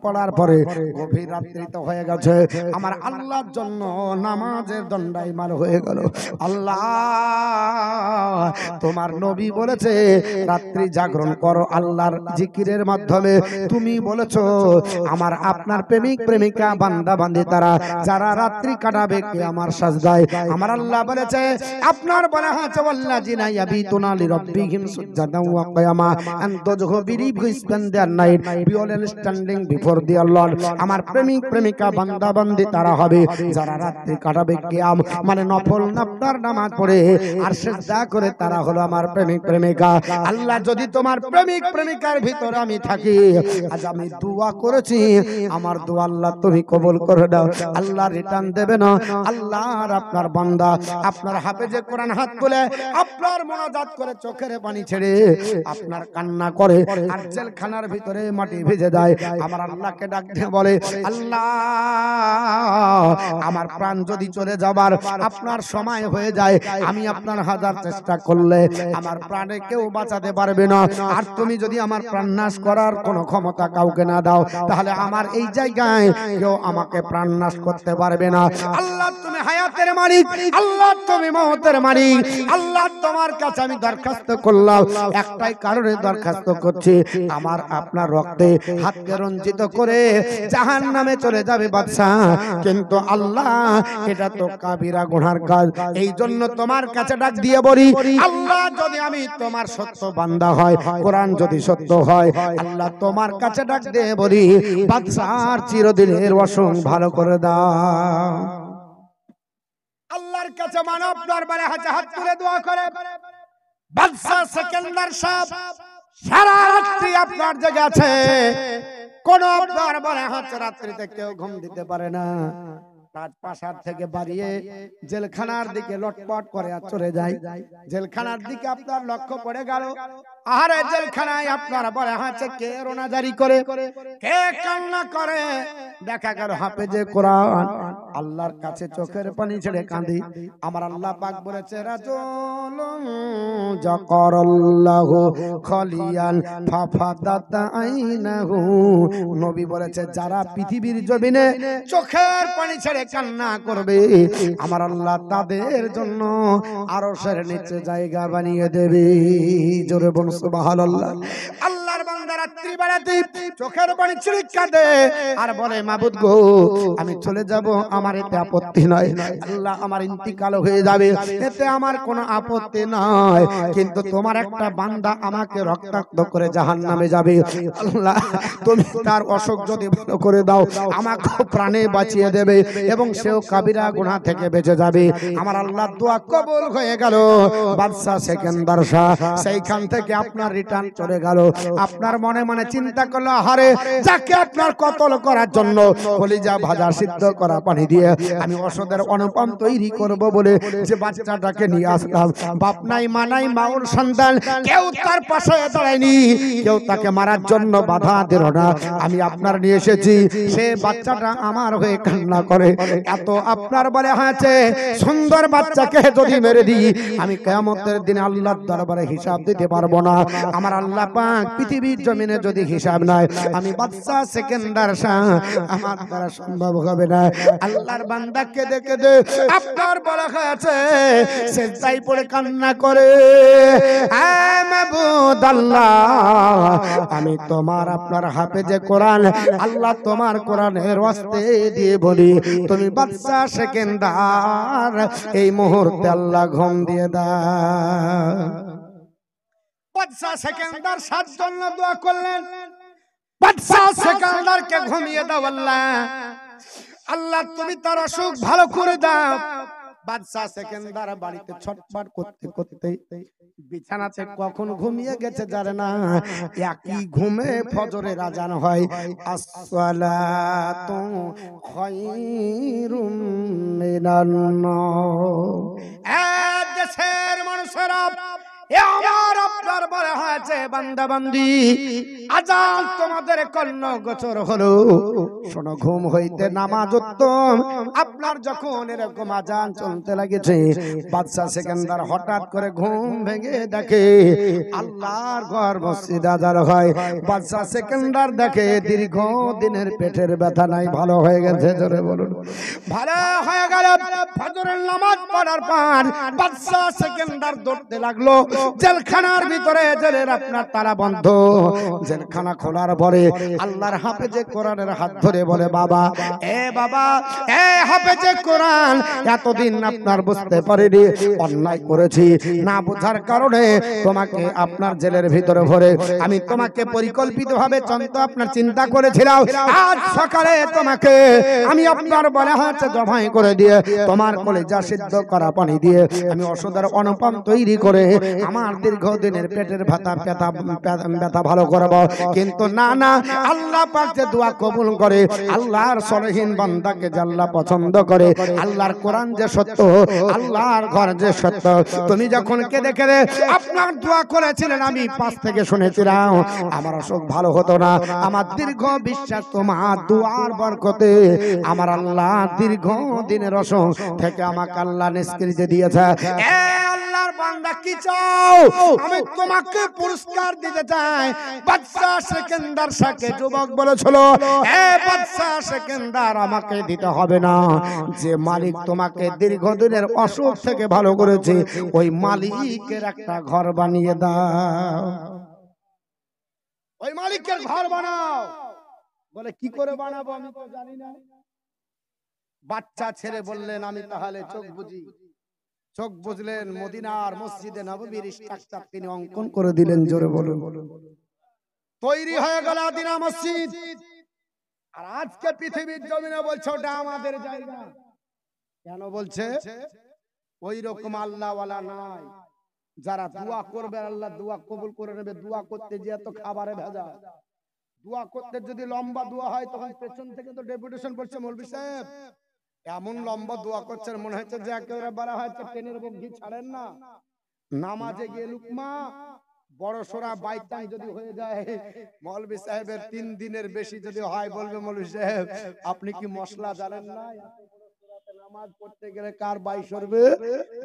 পড়ার পরে গভীর রাত্রিতে হয়ে গেছে, আমার আল্লাহর জন্য নামাজের দণ্ডায়মান হয়ে গেল। আল্লাহ তোমার নবী বলেছে রাত্রি জাগরণ করো আল্লাহর জিকিরের মাধ্যমে। তুমি বলেছো আমার আপনার প্রেমিক প্রেমিকা বান্দা বান্দি তারা যারা রাত্রি কাটাবে কে আমার সাজদায়, আমার আল্লাহ বলেছে আপনার বলা আছে ওয়াল্লাযিনা ইয়াবিতুনা লিরাব্বিহিম সুজদান ওয়া কিয়ামা and those who believe who spend their night purely standing before their Lord। আমার প্রেমিক প্রেমিকা বান্দা বান্দি তারা হবে যারা রাত্রি কাটাবে কিয়াম মানে নফল নাফতার নামাজ পড়ে আর সিজদা করে, তারা হলো আমার প্রেমিক প্রেমিকা। আল্লাহ যদি তোমার প্রেমিক প্রেমিকার ভিতরে আমি থাকি, আজ আমি দোয়া করেছি আমার দোয়া আল্লাহ তুমি কবুল করে দাও। আল্লাহ রিটার্ন দেবে না। আল্লাহ আর আপনার বান্দা আপনার হাফেজে কোরআন হাত তুলে আপনার মোনাজাত করে চোখের পানি ছেড়ে আপনার কান্না করে আর জেলখানার ভিতরে মাটি ভেজে দেয়, আমার আল্লাহকে ডাক দিয়ে বলে আল্লাহ আমার প্রাণ যদি চলে যাবার আপনার সময় হয়ে যায়, আমি আপনার হাজার চেষ্টা করলে আমার প্রাণে কেউ বাঁচাতে পারবে না। আর তুমি যদি আমার প্রাণ নাশ করার কোনো ক্ষমতা কাউকে না দাও, তাহলে আমার এই জায়গায় কেউ আমাকে প্রাণ নাশ করতে পারবে না। আল্লাহ তুমি হায়াতের মালিক, আল্লাহ তুমি মওতের মালিক। আল্লাহ তোমার কাছে আমি দরখাস্ত করলাম, একটাই কারণে দরখাস্ত করছি, আমার আপনার রক্তে হাতকে রঞ্জিত করে জাহান্নামে চলে যাবে বাদশা, কিন্তু আল্লাহ এটা তো কাবিরা গুনার কাজ। এই জন্য তোমার কাছে ডাক দিয়ে বলি আল্লাহ যদি আমি তোমার সত্য বান্দা হয়, কোরআন যদি সত্য হয়, আল্লাহ তোমার কাছে ডাক দিয়ে বলি বাদশার চিরদিনের অসুখ ভালো করে দাও। আল্লাহর কাছে মানব দরবারে হাত তুলে দোয়া করে বাদশা সেকেন্দার সাহেব সারা রাত্রি আপনার জেগে আছে, কোন দরবারে রাত্রিতে কেউ ঘুম দিতে পারে না। রাজপ্রাসাদ থেকে বাড়িয়ে জেলখানার দিকে লটপট করে আর চলে যায়। জেলখানার দিকে আপনার লক্ষ্য পড়ে গেল, আরে জেলখানায় আপনার বলে হাঁচে কে রোনা জারি করে, কে কান্না করে। দেখা গেল হাফেজে কোরআন আল্লাহর কাছে চোখের পানি ছেড়ে কাঁদি। আমার আল্লাহ পাক বলেছে রাজুলুন যাকারাল্লাহু খালিয়ান ফাফাদাত আইনাহু। নবী বলেছে যারা পৃথিবীর জমিনে চোখের পানি ছেড়ে কান্না করবে, আমার আল্লাহ তাদের জন্য আরশের নিচে জায়গা বানিয়ে দেবে। জোরে বলুন সুবহানাল্লাহ। আল্লাহর বান্দা রাত্রি বেলাতে চোখের পানি ছেড়ে কাঁদে আর বলে মাবুদ গো আমি চলে যাব, আমার এতে আপত্তি নাই। আল্লাহ আমার ইন্তিকাল হয়ে যাবে, এতে আমার কোনো আপত্তি নাই, কিন্তু তোমার একটা বান্দা আমাকে রক্তাক্ত করে জাহান্নামে যাবে। আল্লাহ তুমি তার অসুখ যদি ভালো করে দাও, আমাকে প্রাণে বাঁচিয়ে দেবে এবং সেও কাবিরা গুনাহ থেকে বেঁচে যাবে। আমার আল্লাহর দোয়া কবুল হয়ে গেল। বাদশা সেকেন্দার শাহ সেইখান থেকে আপনার রিটার্ন চলে গেল। আপনার মনে মনে চিন্তা করলো হারে যাকে আপনার কতল করার জন্য কলিজা ভাজা সিদ্ধ করা পানি দিয়ে আমি ওষুধের অনুপম তৈরি করব বলে যে বাচ্চাটাকে নিয়ে আসলাম, বাপ নাই মা নাই, মাউর সন্তান কেউ তার পাশে দাঁড়ায়নি, কেউ তাকে মারার জন্য বাধা দিল না। আমি আপনার নিয়ে এসেছি, সে বাচ্চাটা আমার হয়ে কান্না করে। এত আপনার বলে হয়েছে সুন্দর বাচ্চাকে যদি মেরে দিই, আমি কিয়ামতের দিনে আল্লাহর দরবারে হিসাব দিতে পারবো না। আমার আল্লাহ পাক পৃথিবীর জমিনে যদি হিসাব নাই, আমি বাদশা সেকেন্দার শাহ আমার দ্বারা সম্ভব হবে না। আল্লাহর বান্দা কেঁদে কেঁদে আপনার বলা হয়েছে সেজদায় পড়ে কান্না করে, মাবুদ আল্লাহ আমি তোমার আপনার হাফেজে কোরআন, আল্লাহ তোমার কোরআনের ওয়াস্তে দিয়ে বলি তুমি বাদশা সেকেন্দার এই মুহূর্তে আল্লাহ ঘুম দিয়ে দাও। বাদশা সেকেন্দার 7 জন্য দোয়া করলেন, বাদশা সেকেন্দারকে ঘুমিয়ে দাও আল্লাহ, আল্লাহ তুমি তার অসুখ ভালো করে দাও। বাদশা সেকেন্দার বাড়িতে ছটফট করতে করতে বিছানাতে কখন ঘুমিয়ে গেছে জানে না। একই ঘুমে ফজরের আজান হয়, আসসালাতু খায়রুম মিনান নাওম। দেশের মানুষেরা এ আমার আপনার বলে হয়েছে বান্দা বান্দি, আজান তোমাদের কর্ণ গোচর হলো, শোনো ঘুম হইতে নামাজ উত্তম। আপনার যখন এরকম আজান চলতে লাগেছে, বাদশা সেকেন্দার হঠাৎ করে ঘুম ভেঙে দেখে আল্লাহর ঘর মসজিদ আজান হয়। বাদশা সেকেন্দার দেখে দীর্ঘ দিনের পেটের ব্যথা নাই, ভালো হয়ে গেছে। জোরে বলুন ভালো হয়ে গেল। ফজরের নামাজ পড়ার পর বাদশা সেকেন্দার দৌড়তে লাগলো জেলখানার ভিতরে। জেলের আপনার তালা বন্ধ। জেলখানা খোলার পরে আল্লাহর হাফেজে কোরআনের হাত ধরে বলে, বাবা এ বাবা এ হাফেজে কোরআন, এতদিন আপনার বুঝতে পারিনি অন্যায় করেছি, না বোঝার কারণে তোমাকে আপনার জেলের ভিতরে ভরে আমি তোমাকে পরিকল্পিতভাবে আপনার চিন্তা করেছিলাম। আজ সকালে তোমাকে আমি আপনার বলে হাতে জবাই করে দিয়ে তোমার কলেজা সিদ্ধ করা পানি দিয়ে আমি ওষুধের অনুপম তৈরি করে আমার দীর্ঘদিনের পেটের ব্যথা ভালো করব। কিন্তু না না, আল্লাহ পাক যে দোয়া কবুল করে, আল্লাহর সরহীন বান্দাকে যে আল্লাহ পছন্দ করে, আল্লাহর কোরআন যে সত্য, আল্লাহর ঘর যে সত্য। তুমি যখন কেঁদে কেঁদে আপনার দোয়া করেছিলেন, আমি পাশ থেকে শুনেছিলাম, আমার অসুখ ভালো হতো না। আমার দীর্ঘ বিশ্বাস তোমার দুয়ার বরকতে আমার আল্লাহ দীর্ঘ দিনের অসুখ থেকে আমাকে আল্লাহ নিষ্কৃতি দিয়েছে। এ আল্লাহর বান্দা কি চাও? আমি তোমাকে পুরস্কার দিতে চাই। বাদশা সেকেন্দার শাকে যুবক বলেছিল, এ বাদশা সেকেন্দার, আমাকে দিতে হবে না, যে মালিক তোমাকে দীর্ঘদিনের অসুখ থেকে ভালো করেছে, ওই মালিকের একটা ঘর বানিয়ে দাও। ওই মালিকের ঘর বানাও। বলে কি করে বানাবো আমি তো জানি না। বাচ্চা ছেড়ে বললেন, আমি তাহলে চোখ বুঝি। চোখ বুঝলেন, মদিনার মসজিদে নববীর স্ট্রাকচার তিনি অঙ্কন করে দিলেন। জোরে বলুন। তৈরি হয়ে গেল আদিনা মসজিদ। আর আজকে পৃথিবীর জমিনে বলছে ওটা আমাদের জায়গা। কেন বলছে? ওই রকম আল্লাহওয়ালা নাই যারা দোয়া করবে আল্লাহ দোয়া কবুল করে নেবে। দোয়া করতে গিয়ে তো খাবারে ভেজা। দোয়া করতে যদি লম্বা দোয়া হয়, তখন পেছন থেকে তো ডেপুটেশন করছে, মৌলভী সাহেব এমন লম্বা দোয়া করছেন, মনে হচ্ছে যে একেবারে বলা হয়েছে ট্রেনের বগি ছাড়েন না। নামাজে গিয়ে লুকমা বড় সরা বাইটাং যদি হয়ে যায়, মৌলভী সাহেবের 3 দিনের বেশি যদি হয়, বলবে মৌলভী সাহেব আপনি কি মশলা জানেন না? নামাজ পড়তে গেলে কার বাই সরবে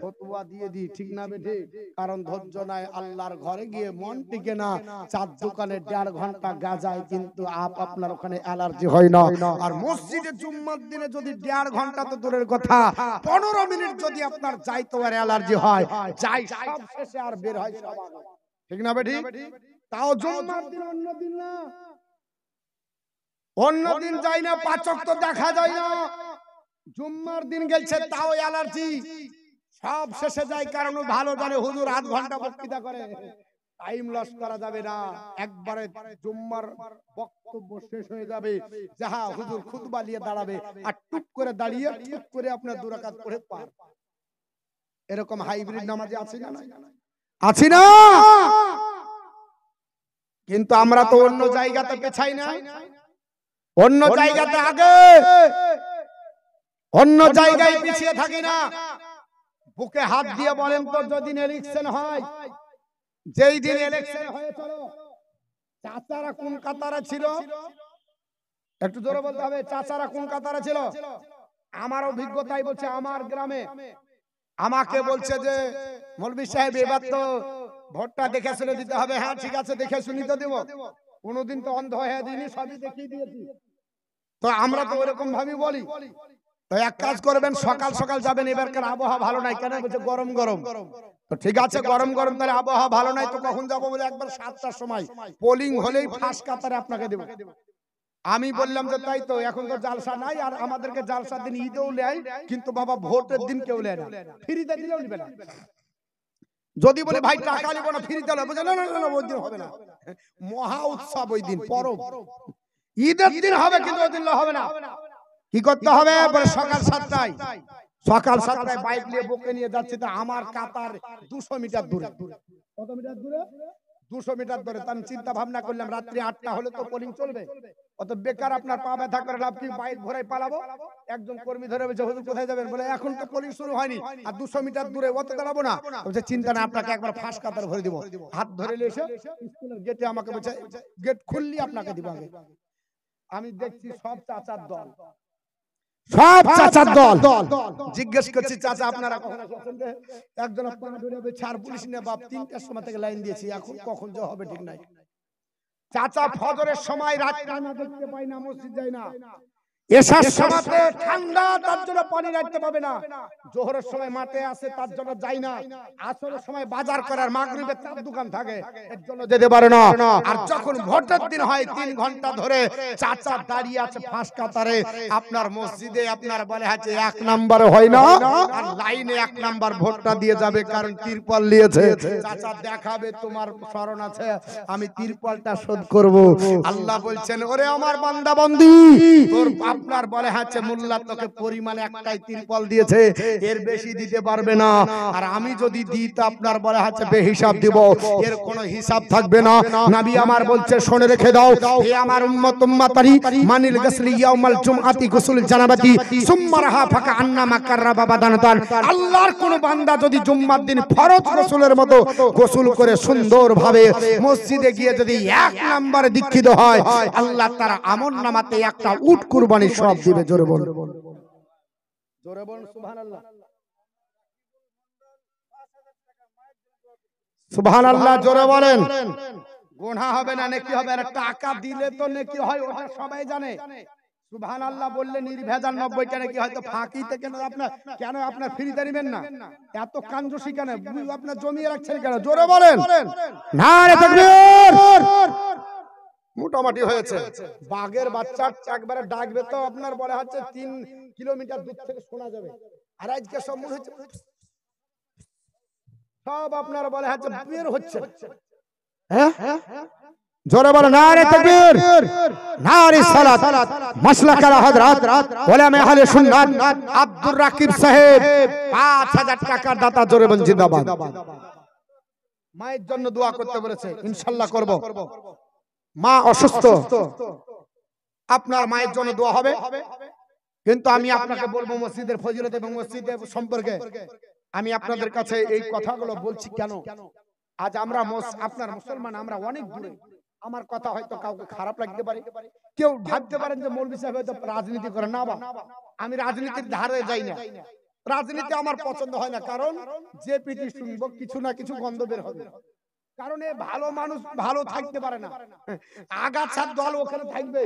ফতোয়া দিয়ে দি, ঠিক না বেঠে? কারণ ধৈর্য নাই। আল্লাহর ঘরে গিয়ে মন টিকে না। চার দোকানে 1.5 ঘন্টা গাজায়, কিন্তু আপনার ওখানে অ্যালার্জি হয় না। আর মসজিদে জুম্মার দিনে যদি 1.5 ঘন্টা তো দূরের কথা, 15 মিনিট যদি আপনার যাইতো আর অ্যালার্জি হয়, যাই সব শেষে আর বের হয় সব আগে, ঠিক না বেঠি? তাও জুম্মার দিন, অন্য দিন না। অন্য দিন যাই না, 5 ওয়াক্ত দেখা যায় না। জুম্মার দিন গেছে তাও অ্যালার্জি, সব শেষে যায়। কারণ ভালো জানে হুজুর 8 ঘন্টা বক্তৃতা করে, টাইম লস করা যাবে না। একবারে জুম্মার বক্তব্য শেষ হয়ে যাবে, যাহা হুজুর খুতবা নিয়ে দাঁড়াবে, আর টুক করে দাঁড়িয়ে টুক করে আপনার 2 রাকাত পড়ে পার। এরকম হাইব্রিড নামাজি আছে না? আছে না? কিন্তু আমরা তো অন্য জায়গাতে পেছাই না, অন্য জায়গাতে আগে, অন্য জায়গায় পিছিয়ে থাকি না। বুকে হাত দিয়ে বলেন তো, যদি ইলেকশন হয়, যেই দিন ইলেকশন হয়েছিল, চাচারা কোন কাতারে ছিল? একটু জোরে বলতে হবে, চাচারা কোন কাতারে ছিল? আমার অভিজ্ঞতাই বলছে, আমার গ্রামে আমাকে বলছে যে মৌলভী সাহেব এবার তো ভোটটা দেখে শুনে দিতে হবে। হ্যাঁ ঠিক আছে, দেখে শুনি তো দেব, কোনোদিন তো অন্ধ হয়ে দিইনি, সবই দেখিয়ে দিয়েছি। তো আমরা তো ওরকম ভাবে বলি। তো এক কাজ করবেন, সকাল সকাল যাবেন, এবারকার আবহাওয়া ভালো নাই। কেন বলছে? গরম গরম। তো ঠিক আছে, গরম গরম, তাহলে আবহাওয়া ভালো নাই তো কখন যাবো? বলে একবার 7টার সময় পোলিং হলেই ফার্স্ট কাতারে আপনাকে দেব। আমি বললাম যে তাই তো, এখন তো জালসা নাই, আর আমাদেরকে জালসার দিন ঈদেও নেয়, কিন্তু বাবা ভোটের দিন কেউ নেয় না, ফ্রিতে দিলেও নিবে না। যদি বলে ভাই টাকা নিব না, ফ্রিতে হলে বলছে না না না, ওই দিন হবে না, মহা উৎসব ওই দিন, পরব, ঈদের দিন হবে, কিন্তু ওই দিন হবে না। কি করতে হবে? বলে সকাল 7টায়, সকাল 7টায় বাইক নিয়ে বুকে নিয়ে যাচ্ছে। তো আমার কাতার 200 মিটার দূরে। কত মিটার দূরে? 200 মিটার ধরে। আমি চিন্তা ভাবনা করলাম রাত্রি 8টা হলে তো পোলিং চলবে, অত বেকার আপনার পা ব্যথা করে লাভ কি, বাইক ঘোরায় পালাবো। একজন কর্মী ধরে বলছে হুজুর কোথায় যাবেন, বলে এখন তো পোলিং শুরু হয়নি আর 200 মিটার দূরে, অত দাঁড়াবো না। বলছে চিন্তা না, আপনাকে একবার ফাঁস কাতার ভরে দিব। হাত ধরে এসে স্কুলের গেটে আমাকে বলছে গেট খুললি আপনাকে দিব আগে। আমি দেখছি সব চাচার দল, সব চাচার দল। জিজ্ঞেস করছি চাচা আপনারা কখন আসছেন? একজন ছাড় পুলিশ নিয়ে বাপ 3টার সময় থেকে লাইন দিয়েছি, এখন কখন যে হবে ঠিক নাই। চাচা ফজরের সময় রাত কানা দেখতে পাই না, মসজিদ যাই না। এশার সময়তে ঠান্ডা, তার জন্য পানি রাখতে পাবে না। জোহরের সময় মাঠে আসে, তার জন্য যাই না। আসরের সময় বাজার করার, মাগরিবে চার দোকান থাকে, এর জন্য যেতে পারে না। আর যখন ভোটের দিন হয় 3 ঘন্টা ধরে চাচা দাঁড়িয়ে আছে ফাঁস কাতারে। আপনার মসজিদে আপনার বলে আছে 1 নম্বরে হয় না, আর লাইনে 1 নাম্বার ভোটটা দিয়ে যাবে, কারণ তিরপল নিয়েছে। চাচা দেখাবে তোমার শরণ আছে, আমি তিরপলটা শোধ করব। আল্লাহ বলছেন ওরে আমার বান্দা বান্দি, তোর আপনার বলে হচ্ছে মোল্লা তোকে পরিমাণে একটাই তিরপল দিয়েছে, এর বেশি দিতে পারবে না। আর আমি যদি দিই তো আপনার বলে হচ্ছে বেহিসাব দিব, এর কোনো হিসাব থাকবে না। নবী আমার বলছে শুনে রেখে দাও, হে আমার উম্মত উম্মতারি, মানিল গসলি ইয়াউমাল জুমআতি গুসুল জানাবাতি সুম্মা রাহা ফাকা আন্নামা কাররাবা বাদানাতান। আল্লাহর কোন বান্দা যদি জুম্মার দিন ফরজ গোসলের মতো গোসল করে সুন্দরভাবে মসজিদে গিয়ে যদি 1 নম্বরে দীক্ষিত হয়, আল্লাহ তার আমলনামাতে একটা উট কুরবানি সব দিবে। জোরে বল, জোরে বল সুবহানাল্লাহ, সুবহানাল্লাহ জোরে বলেন। গুনাহ হবে না, নেকি হবে। আর টাকা দিলে তো নেকি হয়, ওটা সবাই জানে। সুবহানাল্লাহ বললে নির্ভেজাল 90টা নাকি হয়তো ফাঁকিতে। কেন আপনার, কেন আপনার ফ্রিতে নেবেন না? এত কাঞ্জুসি কেন? আপনার জমিয়ে রাখছেন কেন? জোরে বলেন নারে তাকবীর। মোটামুটি হয়েছে। বাঘের বাচ্চা একবারে ডাকবে তো আপনার বলে হচ্ছে 3 কিলোমিটার দূর থেকে শোনা যাবে। আর আজকে সব মনে হচ্ছে সব আপনার বলে হচ্ছে বের হচ্ছে। হ্যাঁ জোরে বলেন নারে তাকবীর, নারে সালাত। মাসলাক আলা হযরত উলামা আহলে সুন্নাত আব্দুর রাকিব সাহেব 5000 টাকার দাতা। জোরে বলেন জিন্দাবাদ। মায়ের জন্য দোয়া করতে বলেছে, ইনশাআল্লাহ করব। মা অসুস্থ, আপনার মায়ের জন্য দোয়া হবে। কিন্তু আমি আপনাকে বলবো মসজিদের ফজিলত এবং মসজিদের সম্পর্কে আমি আপনাদের কাছে এই কথাগুলো বলছি কেন? আজ আমরা আপনার মুসলমান, আমরা অনেক দূরে। আমার কথা হয়তো কাউকে খারাপ লাগতে পারে, কেউ ভাবতে পারেন যে মৌলভী সাহেব হয়তো রাজনীতি করে। না, আমি রাজনীতির ধারে যাই না। রাজনীতি আমার পছন্দ হয় না, কারণ যে পিটি শুনবো কিছু না কিছু গন্ধ বের হবে। কারণ এ ভালো মানুষ ভালো থাকতে পারে না, আগাছার দল ওখানে থাকবে।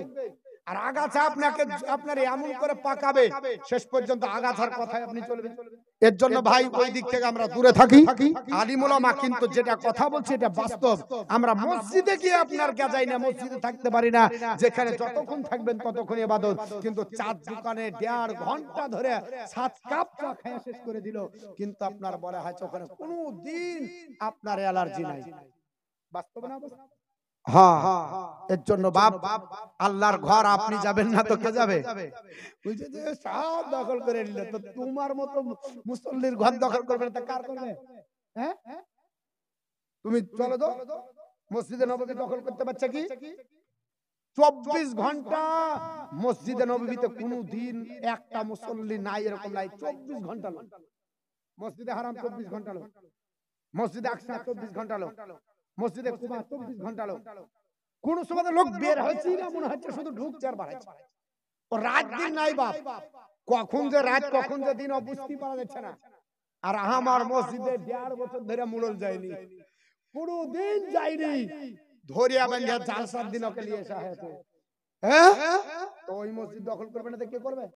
আর আগাছা আপনাকে আপনার এমন করে পাকাবে, শেষ পর্যন্ত আগাছার কথায় আপনি চলবেন। এর জন্য ভাই ওই দিক থেকে আমরা দূরে থাকি। আলিম ওলামা কিন্তু যেটা কথা বলছে এটা বাস্তব। আমরা মসজিদে গিয়ে আপনার গাজাই না, মসজিদে থাকতে পারি না, যেখানে যতক্ষণ থাকবেন ততক্ষণ ইবাদত। কিন্তু চার দোকানে 1.5 ঘন্টা ধরে 7 কাপ চা খেয়ে শেষ করে দিল, কিন্তু আপনার বলা হয় ওখানে কোনো দিন আপনার অ্যালার্জি নাই। বাস্তব না? হ্যাঁ, এর জন্য বাপ আল্লাহর ঘর আপনি যাবেন না তো কে যাবে? বুঝছে যে সব দখল করে নিল, তো তোমার মতো মুসল্লির ঘর দখল করবে না, তা কার করবে? হ্যাঁ, তুমি চলো তো মসজিদে নববী দখল করতে পারছে কি? 24 ঘন্টা মসজিদে নববীতে কোনো দিন একটা মুসল্লি নাই, এরকম নাই। 24 ঘন্টা লোক মসজিদে হারাম, 24 ঘন্টা লোক মসজিদে আকসা, 24 ঘন্টা লোক মসজিদে কুবা, 24 ঘন্টা লোক। কোন সময় লোক বের হচ্ছে না, মনে হচ্ছে শুধু ঢুকছে আর বাড়াচ্ছে। ও রাত দিন নাই বাপ, কখন যে রাত কখন যে দিন বুঝতে পারা যাচ্ছে না। আর আমার মসজিদে 1.5 বছর ধরে মুলল যায়নি, পুরো দিন যায়নি। ধরিয়া বান্ধা জালসার দিন ওকে নিয়ে আসা হয়েছে। হ্যাঁ, তো ওই মসজিদ দখল করবে না তো কে করবে?